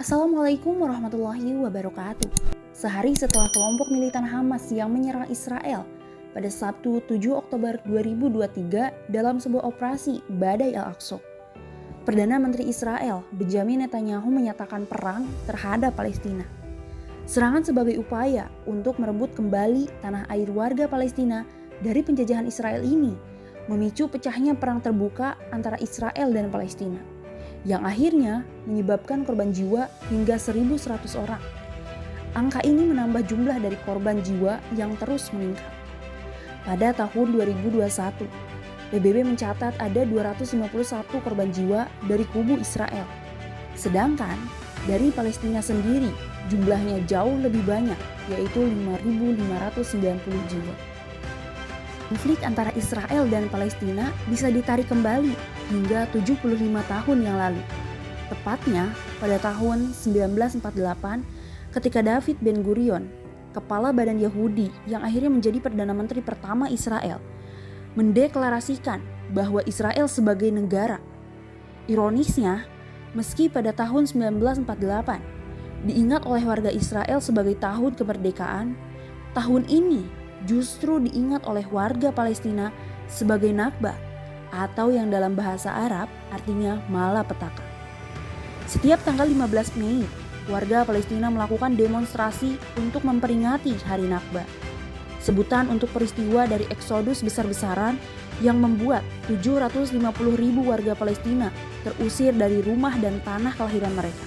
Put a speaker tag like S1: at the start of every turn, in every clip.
S1: Assalamualaikum warahmatullahi wabarakatuh. Sehari setelah kelompok militan Hamas yang menyerang Israel pada Sabtu 7 Oktober 2023 dalam sebuah operasi Badai Al-Aqsa, Perdana Menteri Israel Benjamin Netanyahu menyatakan perang terhadap Palestina. Serangan sebagai upaya untuk merebut kembali tanah air warga Palestina dari penjajahan Israel ini memicu pecahnya perang terbuka antara Israel dan Palestina, yang akhirnya menyebabkan korban jiwa hingga 1.100 orang. Angka ini menambah jumlah dari korban jiwa yang terus meningkat. Pada tahun 2021, PBB mencatat ada 251 korban jiwa dari kubu Israel. Sedangkan dari Palestina sendiri jumlahnya jauh lebih banyak, yaitu 5.590 jiwa. Konflik antara Israel dan Palestina bisa ditarik kembali hingga 75 tahun yang lalu. Tepatnya pada tahun 1948 ketika David Ben-Gurion, kepala badan Yahudi yang akhirnya menjadi Perdana Menteri pertama Israel, mendeklarasikan bahwa Israel sebagai negara. Ironisnya, meski pada tahun 1948 diingat oleh warga Israel sebagai tahun kemerdekaan, tahun ini justru diingat oleh warga Palestina sebagai Nakba, atau yang dalam bahasa Arab artinya malapetaka. Setiap tanggal 15 Mei, warga Palestina melakukan demonstrasi untuk memperingati Hari Nakba, sebutan untuk peristiwa dari eksodus besar-besaran yang membuat 750.000 warga Palestina terusir dari rumah dan tanah kelahiran mereka.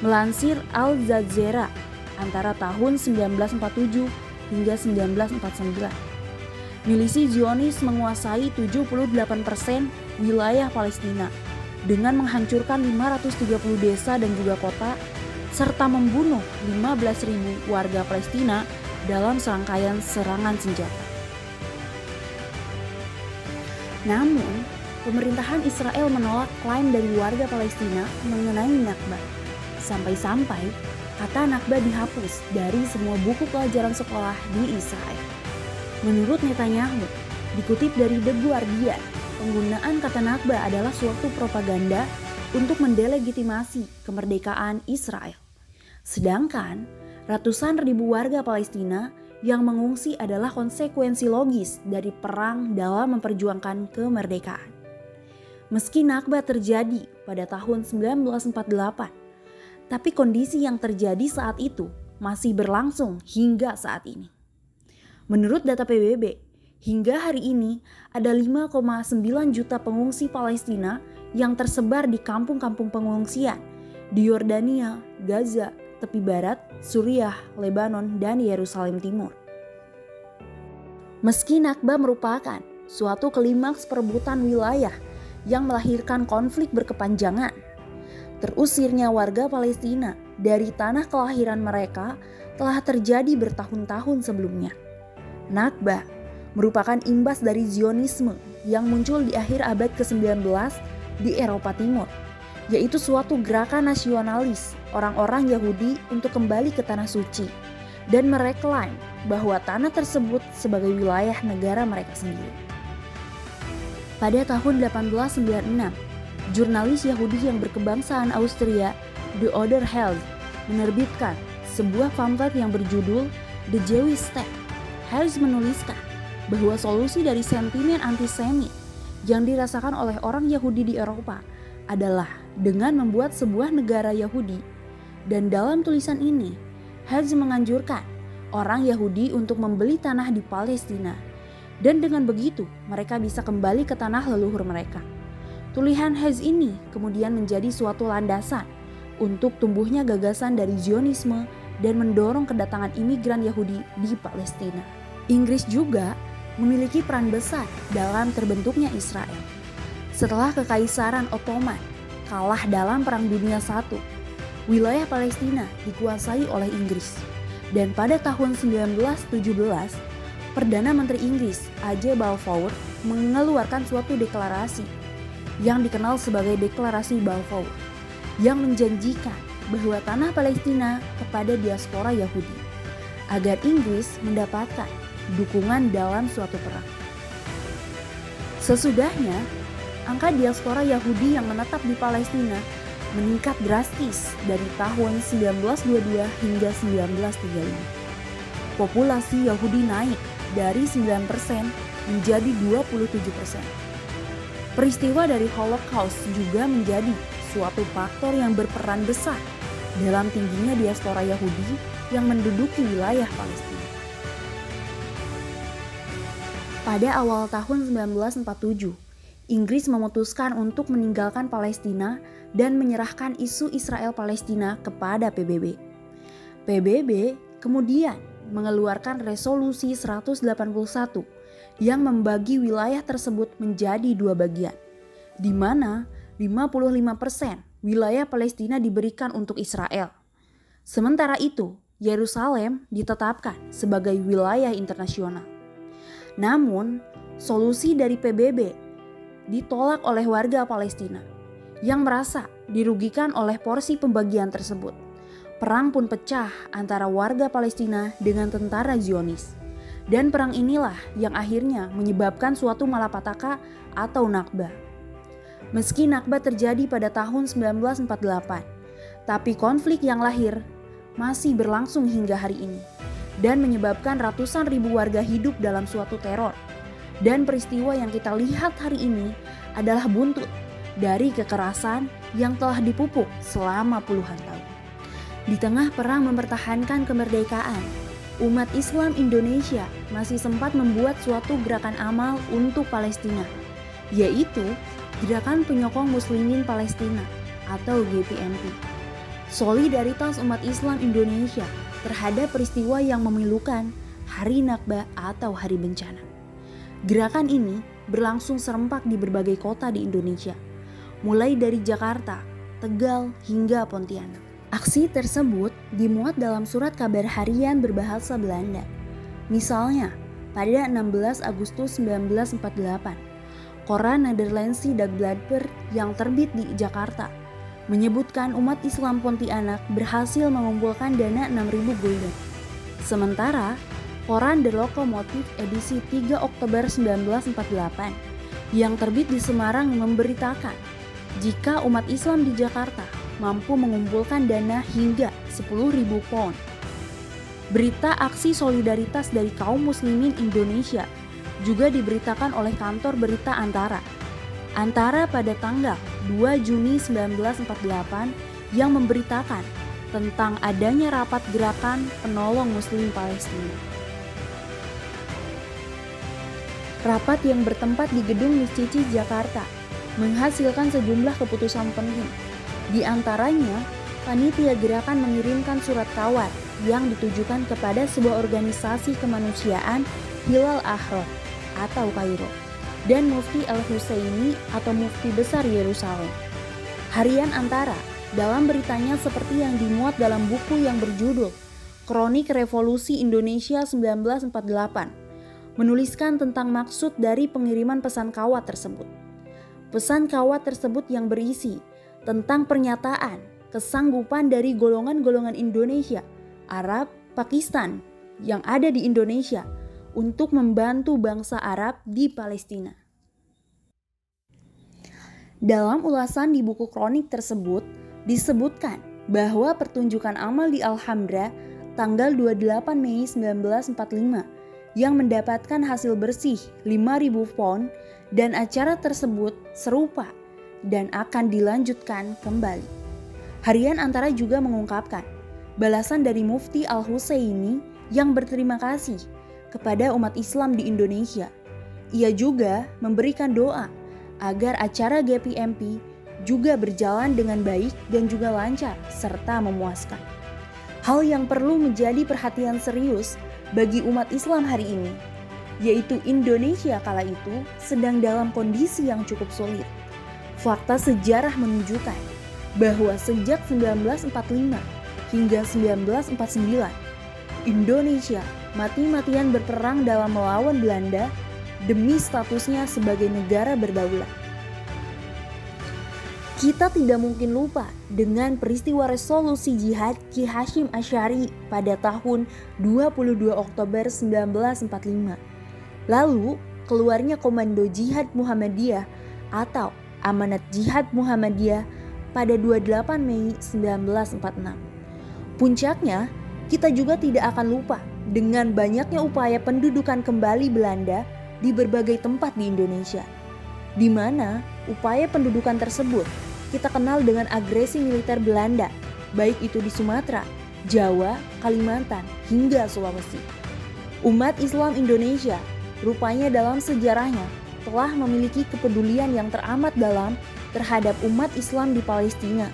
S1: Melansir Al Jazeera, antara tahun 1947 hingga 1949, milisi Zionis menguasai 78% wilayah Palestina dengan menghancurkan 530 desa dan juga kota, serta membunuh 15.000 warga Palestina dalam serangkaian serangan senjata. Namun, pemerintahan Israel menolak klaim dari warga Palestina mengenai Nakba. Sampai-sampai kata Nakba dihapus dari semua buku pelajaran sekolah di Israel. Menurut Netanyahu, dikutip dari The Guardian, penggunaan kata Nakba adalah suatu propaganda untuk mendelegitimasi kemerdekaan Israel. Sedangkan ratusan ribu warga Palestina yang mengungsi adalah konsekuensi logis dari perang dalam memperjuangkan kemerdekaan. Meski Nakba terjadi pada tahun 1948, tapi kondisi yang terjadi saat itu masih berlangsung hingga saat ini. Menurut data PBB, hingga hari ini ada 5,9 juta pengungsi Palestina yang tersebar di kampung-kampung pengungsian di Yordania, Gaza, tepi barat, Suriah, Lebanon, dan Yerusalem Timur. Meski Nakba merupakan suatu klimaks perebutan wilayah yang melahirkan konflik berkepanjangan, terusirnya warga Palestina dari tanah kelahiran mereka telah terjadi bertahun-tahun sebelumnya. Nakba merupakan imbas dari Zionisme yang muncul di akhir abad ke-19 di Eropa Timur, yaitu suatu gerakan nasionalis orang-orang Yahudi untuk kembali ke tanah suci dan mereklaim bahwa tanah tersebut sebagai wilayah negara mereka sendiri. Pada tahun 1896, jurnalis Yahudi yang berkebangsaan Austria, Theodor Herzl, menerbitkan sebuah pamflet yang berjudul The Jewish State. Herzl menuliskan bahwa solusi dari sentimen antisemit yang dirasakan oleh orang Yahudi di Eropa adalah dengan membuat sebuah negara Yahudi. Dan dalam tulisan ini, Herzl menganjurkan orang Yahudi untuk membeli tanah di Palestina. Dan dengan begitu, mereka bisa kembali ke tanah leluhur mereka. Tulisan Herzl ini kemudian menjadi suatu landasan untuk tumbuhnya gagasan dari Zionisme dan mendorong kedatangan imigran Yahudi di Palestina. Inggris juga memiliki peran besar dalam terbentuknya Israel. Setelah Kekaisaran Ottoman kalah dalam Perang Dunia I, wilayah Palestina dikuasai oleh Inggris. Dan pada tahun 1917, Perdana Menteri Inggris A.J. Balfour mengeluarkan suatu deklarasi yang dikenal sebagai Deklarasi Balfour, yang menjanjikan bahwa tanah Palestina kepada diaspora Yahudi agar Inggris mendapatkan dukungan dalam suatu perang. Sesudahnya, angka diaspora Yahudi yang menetap di Palestina meningkat drastis dari tahun 1922 hingga 1935. Populasi Yahudi naik dari 9% menjadi 27%. Peristiwa dari Holocaust juga menjadi suatu faktor yang berperan besar dalam tingginya diaspora Yahudi yang menduduki wilayah Palestina. Pada awal tahun 1947, Inggris memutuskan untuk meninggalkan Palestina dan menyerahkan isu Israel-Palestina kepada PBB. PBB kemudian mengeluarkan resolusi 181 yang membagi wilayah tersebut menjadi dua bagian, di mana 55% wilayah Palestina diberikan untuk Israel. Sementara itu, Yerusalem ditetapkan sebagai wilayah internasional. Namun, solusi dari PBB ditolak oleh warga Palestina yang merasa dirugikan oleh porsi pembagian tersebut. Perang pun pecah antara warga Palestina dengan tentara Zionis. Dan perang inilah yang akhirnya menyebabkan suatu malapetaka atau Nakba. Meski Nakba terjadi pada tahun 1948, tapi konflik yang lahir masih berlangsung hingga hari ini dan menyebabkan ratusan ribu warga hidup dalam suatu teror. Dan peristiwa yang kita lihat hari ini adalah buntut dari kekerasan yang telah dipupuk selama puluhan tahun. Di tengah perang mempertahankan kemerdekaan, umat Islam Indonesia masih sempat membuat suatu gerakan amal untuk Palestina, yaitu Gerakan Penyokong Muslimin Palestina atau GPMP. Solidaritas umat Islam Indonesia terhadap peristiwa yang memilukan Hari Nakba atau Hari Bencana. Gerakan ini berlangsung serempak di berbagai kota di Indonesia, mulai dari Jakarta, Tegal, hingga Pontianak. Aksi tersebut dimuat dalam surat kabar harian berbahasa Belanda. Misalnya, pada 16 Agustus 1948, koran Nederlandse Dagbladet yang terbit di Jakarta menyebutkan umat Islam Pontianak berhasil mengumpulkan dana 6.000 gulden. Sementara, koran The Lokomotif edisi 3 Oktober 1948 yang terbit di Semarang memberitakan jika umat Islam di Jakarta mampu mengumpulkan dana hingga 10.000 pound. Berita aksi solidaritas dari kaum muslimin Indonesia juga diberitakan oleh kantor berita Antara pada tanggal 2 Juni 1948 yang memberitakan tentang adanya rapat gerakan penolong muslim Palestina. Rapat yang bertempat di Gedung Miscici, Jakarta menghasilkan sejumlah keputusan penting. Di antaranya, panitia gerakan mengirimkan surat kawat yang ditujukan kepada sebuah organisasi kemanusiaan Hilal Ahrar atau Kairo dan Mufti Al-Husaini atau Mufti Besar Yerusalem. Harian Antara dalam beritanya seperti yang dimuat dalam buku yang berjudul Kronik Revolusi Indonesia 1948 menuliskan tentang maksud dari pengiriman pesan kawat tersebut. Pesan kawat tersebut yang berisi tentang pernyataan kesanggupan dari golongan-golongan Indonesia, Arab, Pakistan yang ada di Indonesia untuk membantu bangsa Arab di Palestina. Dalam ulasan di buku kronik tersebut disebutkan bahwa pertunjukan amal di Alhambra tanggal 28 Mei 1945 yang mendapatkan hasil bersih 5.000 pound dan acara tersebut serupa dan akan dilanjutkan kembali. Harian Antara juga mengungkapkan balasan dari Mufti Al-Husaini yang berterima kasih kepada umat Islam di Indonesia. Ia juga memberikan doa agar acara GPMP juga berjalan dengan baik dan juga lancar serta memuaskan. Hal yang perlu menjadi perhatian serius bagi umat Islam hari ini, yaitu Indonesia kala itu sedang dalam kondisi yang cukup sulit. Fakta sejarah menunjukkan bahwa sejak 1945 hingga 1949, Indonesia mati-matian berperang dalam melawan Belanda demi statusnya sebagai negara berdaulat. Kita tidak mungkin lupa dengan peristiwa resolusi jihad Ki Hasyim Asy'ari pada tahun 22 Oktober 1945. Lalu, keluarnya Komando Jihad Muhammadiyah atau Amanat Jihad Muhammadiyah pada 28 Mei 1946. Puncaknya, kita juga tidak akan lupa dengan banyaknya upaya pendudukan kembali Belanda di berbagai tempat di Indonesia, di mana upaya pendudukan tersebut kita kenal dengan agresi militer Belanda, baik itu di Sumatera, Jawa, Kalimantan, hingga Sulawesi. Umat Islam Indonesia rupanya dalam sejarahnya telah memiliki kepedulian yang teramat dalam terhadap umat Islam di Palestina.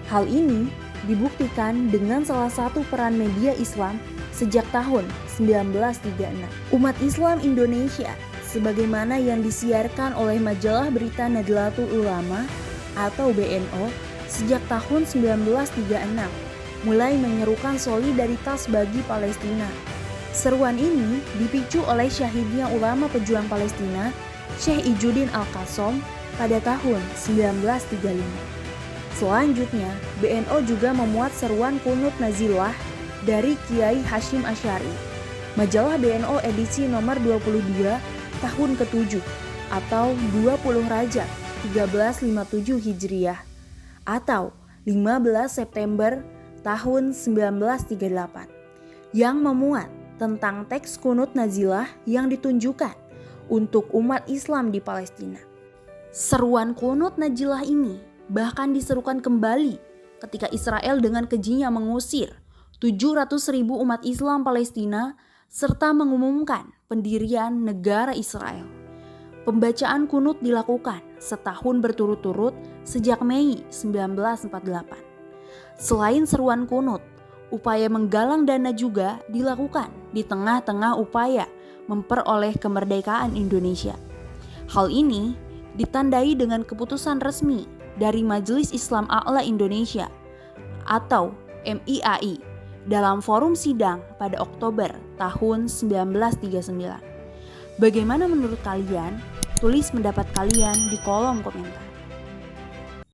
S1: Hal ini dibuktikan dengan salah satu peran media Islam sejak tahun 1936. Umat Islam Indonesia sebagaimana yang disiarkan oleh majalah berita Nahdlatul Ulama atau BNO sejak tahun 1936 mulai menyerukan solidaritas bagi Palestina. Seruan ini dipicu oleh syahidnya ulama pejuang Palestina Syekh Izzuddin Al-Qassam pada tahun 1935. Selanjutnya, BNO juga memuat seruan kunut nazilah dari Kiai Hasyim Asy'ari. Majalah BNO edisi nomor 22 tahun ke-7 atau 20 Rajab 1357 Hijriah atau 15 September tahun 1938 yang memuat tentang teks kunut nazilah yang ditunjukkan untuk umat Islam di Palestina. Seruan kunut nazilah ini bahkan diserukan kembali ketika Israel dengan kejinya mengusir 700.000 umat Islam Palestina serta mengumumkan pendirian negara Israel. Pembacaan kunut dilakukan setahun berturut-turut sejak Mei 1948. Selain seruan kunut, upaya menggalang dana juga dilakukan di tengah-tengah upaya memperoleh kemerdekaan Indonesia. Hal ini ditandai dengan keputusan resmi dari Majelis Islam A'la Indonesia atau MIAI dalam forum sidang pada Oktober tahun 1939. Bagaimana menurut kalian? Tulis pendapat kalian di kolom komentar.